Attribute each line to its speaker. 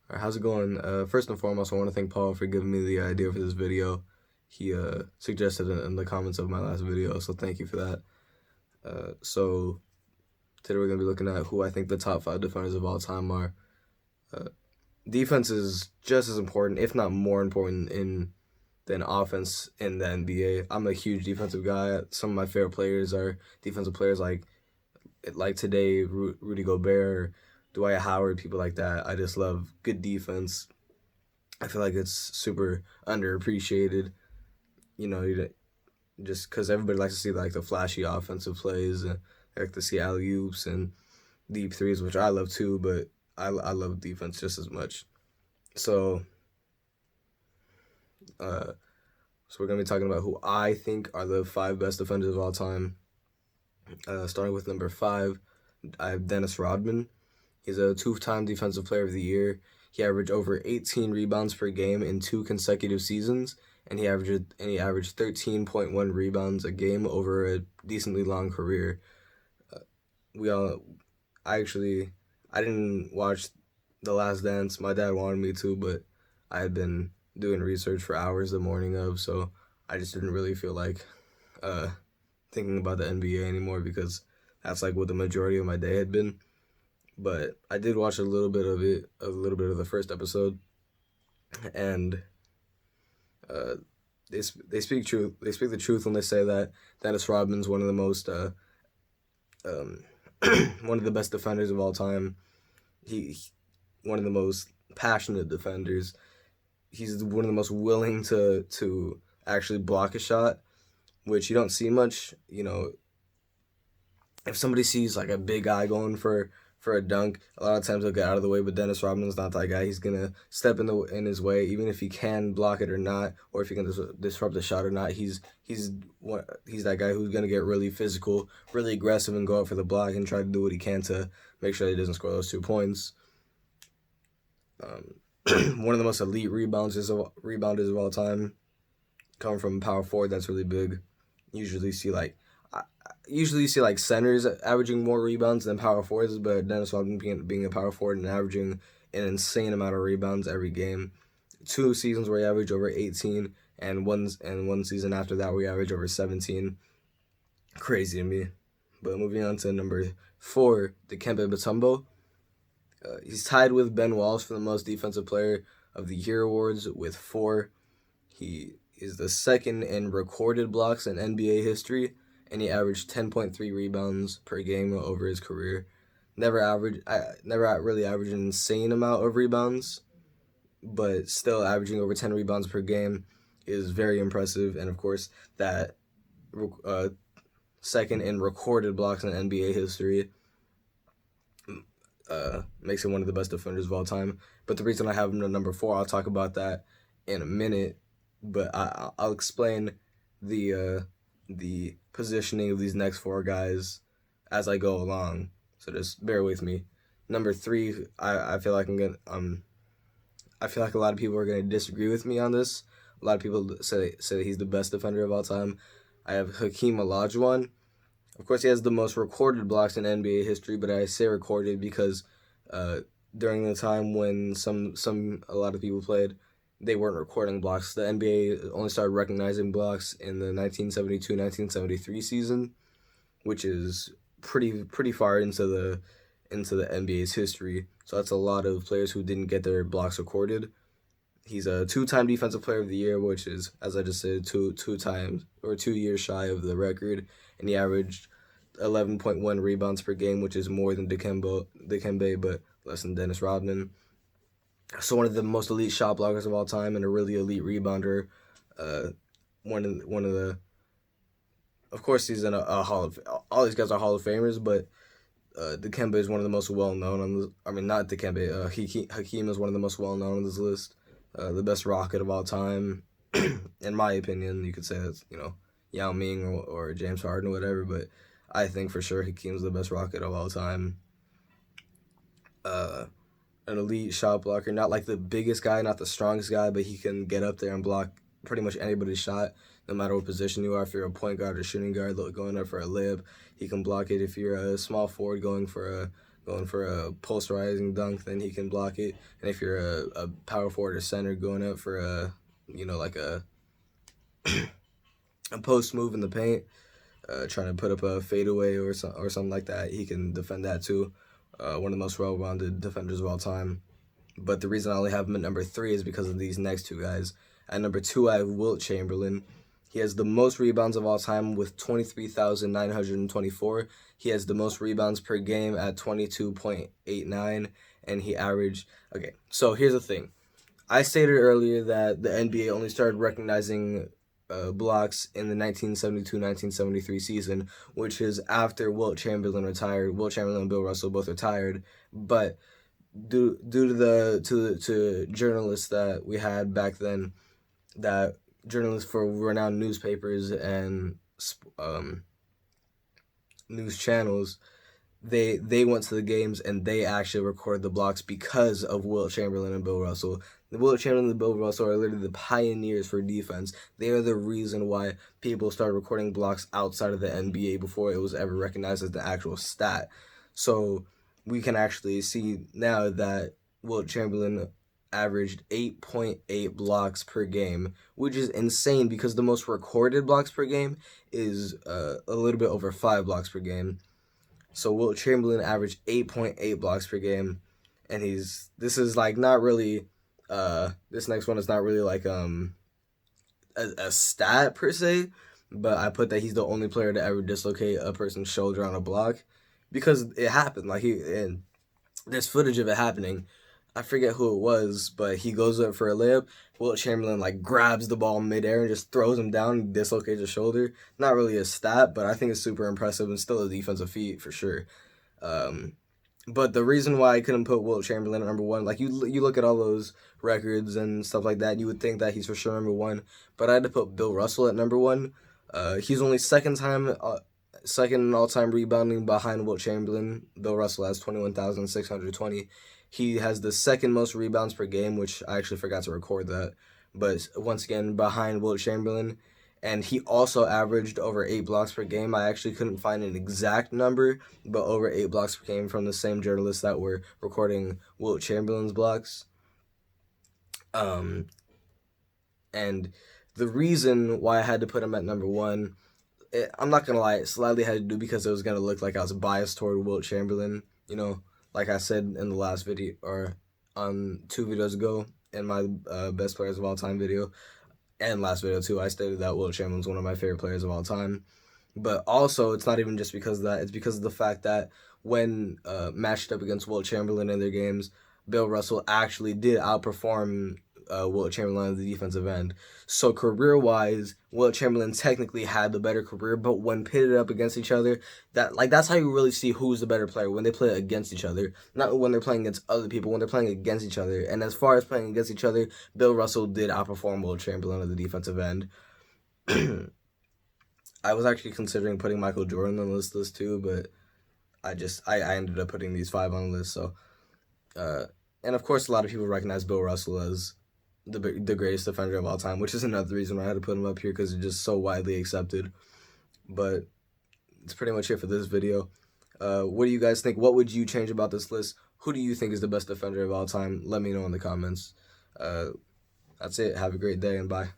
Speaker 1: Alright, how's it going? First and foremost, I want to thank Paul for giving me the idea for this video. He suggested it in the comments of my last video, so thank you for that. So today we're going to be looking at who I think the top 5 defenders of all time are. Defense is just as important, if not more important, than offense in the NBA. I'm a huge defensive guy. Some of my favorite players are defensive players like today, Rudy Gobert, Dwight Howard, people like that. I just love good defense. I feel like it's super underappreciated. You know, just because everybody likes to see like the flashy offensive plays, and they like to see alley oops and deep threes, which I love too. But I love defense just as much. So, uh, so we're gonna be talking about who I think are the 5 best defenders of all time. Starting with number 5, I have Dennis Rodman. He's a 2-time Defensive Player of the Year. He averaged over 18 rebounds per game in 2 consecutive seasons, and he averaged 13.1 rebounds a game over a decently long career. We all, I didn't watch The Last Dance. My dad wanted me to, but I had been doing research for hours the morning of, so I just didn't really feel like thinking about the NBA anymore because that's like what the majority of my day had been. But I did watch a little bit of it, a little bit of the first episode, and uh, they speak truth. They speak the truth when they say that Dennis Rodman's one of the most um, one of the best defenders of all time. He one of the most passionate defenders. He's one of the most willing to actually block a shot, which you don't see much. You know, if somebody sees like a big guy going for a dunk, a lot of times he'll get out of the way. But Dennis Rodman's not that guy. He's gonna step in his way, even if he can block it or not, or if he can disrupt the shot or not. He's that guy who's gonna get really physical, really aggressive, and go out for the block and try to do what he can to make sure he doesn't score those 2 points. One of the most elite rebounders of all time, coming from power forward. That's really big. Usually see like usually you see like centers averaging more rebounds than power forwards, but Dennis Rodman being a power forward and averaging an insane amount of rebounds every game. 2 seasons where he averaged over 18, and one season after that where he averaged over 17. Crazy to me. But moving on to number 4, Dikembe Mutombo. He's tied with Ben Wallace for the most Defensive Player of the Year awards with 4. He is the second in recorded blocks in NBA history, and he averaged 10.3 rebounds per game over his career. Never really averaged an insane amount of rebounds, but still averaging over 10 rebounds per game is very impressive. And of course, that second in recorded blocks in NBA history makes him one of the best defenders of all time. But the reason I have him at number 4, I'll talk about that in a minute. But I'll explain the positioning of these next 4 guys as I go along. So just bear with me. Number 3, I feel like I feel like a lot of people are gonna disagree with me on this. A lot of people say that he's the best defender of all time. I have Hakeem Olajuwon. Of course, he has the most recorded blocks in NBA history, but I say recorded because during the time when a lot of people played, they weren't recording blocks. The NBA only started recognizing blocks in the 1972-1973 season, which is pretty far into the NBA's history. So that's a lot of players who didn't get their blocks recorded. He's a 2-time Defensive Player of the Year, which is, as I just said, two times or 2 years shy of the record, and he averaged 11.1 rebounds per game, which is more than Dikembe, but less than Dennis Rodman. So one of the most elite shot blockers of all time and a really elite rebounder. One of the, of course, he's in a Hall of. All these guys are Hall of Famers, but Dikembe is one of the most well known on this. I mean, not Dikembe. Hakeem is one of the most well known on this list. The best Rocket of all time, in my opinion. You could say that's Yao Ming or James Harden or whatever, but I think for sure Hakeem's the best Rocket of all time. An elite shot blocker, not like the biggest guy, not the strongest guy, but he can get up there and block pretty much anybody's shot, no matter what position you are. If you're a point guard or shooting guard going up for a layup, he can block it. If you're a small forward going for a going for a posterizing dunk, then he can block it. And if you're a power forward or center going up for a, like a post move in the paint, trying to put up a fadeaway or something like that, he can defend that too. One of the most well-rounded defenders of all time. But the reason I only have him at number 3 is because of these next two guys. At number 2, I have Wilt Chamberlain. He has the most rebounds of all time with 23,924. He has the most rebounds per game at 22.89, and he averaged... Okay, so here's the thing. I stated earlier that the NBA only started recognizing blocks in the 1972-1973 season, which is after Wilt Chamberlain retired. Wilt Chamberlain and Bill Russell both retired, but due to journalists that we had back then, that journalists for renowned newspapers and news channels, they went to the games and they actually recorded the blocks because of Wilt Chamberlain and Bill Russell. Wilt Chamberlain and Bill Russell are literally the pioneers for defense. They are the reason why people started recording blocks outside of the NBA before it was ever recognized as the actual stat. So we can actually see now that Wilt Chamberlain averaged 8.8 blocks per game, which is insane because the most recorded blocks per game is a little bit over 5 blocks per game. So Wilt Chamberlain averaged 8.8 blocks per game, and this is like not really this next one is not really like a stat per se, but I put that he's the only player to ever dislocate a person's shoulder on a block because it happened. And there's footage of it happening. I forget who it was, but he goes up for a layup. Wilt Chamberlain grabs the ball midair and just throws him down and dislocates his shoulder. Not really a stat, but I think it's super impressive and still a defensive feat for sure. But the reason why I couldn't put Wilt Chamberlain at number 1, you look at all those records and stuff like that, you would think that he's for sure number 1. But I had to put Bill Russell at number 1. He's only second in all-time rebounding behind Wilt Chamberlain. Bill Russell has 21,620. He has the second most rebounds per game, which I actually forgot to record that. But once again, behind Wilt Chamberlain. And he also averaged over 8 blocks per game. I actually couldn't find an exact number, but over 8 blocks per game from the same journalists that were recording Wilt Chamberlain's blocks. And the reason why I had to put him at number 1, I'm not going to lie, it slightly had to do because it was going to look like I was biased toward Wilt Chamberlain. Like I said in the last video, or on 2 videos ago, in my best players of all time video, and last video too, I stated that Wilt Chamberlain's one of my favorite players of all time. But also, it's not even just because of that. It's because of the fact that when matched up against Wilt Chamberlain in their games, Bill Russell actually did outperform Wilt Chamberlain on the defensive end. So career-wise, Wilt Chamberlain technically had the better career, but when pitted up against each other, that's how you really see who's the better player, when they play against each other. Not when they're playing against other people, when they're playing against each other. And as far as playing against each other, Bill Russell did outperform Wilt Chamberlain on the defensive end. I was actually considering putting Michael Jordan on this list too, but I ended up putting these 5 on the list. So, and of course, a lot of people recognize Bill Russell as the greatest defender of all time, which is another reason why I had to put him up here, because it's just so widely accepted. But it's pretty much it for this video. What do you guys think? What would you change about this list? Who do you think is the best defender of all time? Let me know in the comments. That's it. Have a great day and bye.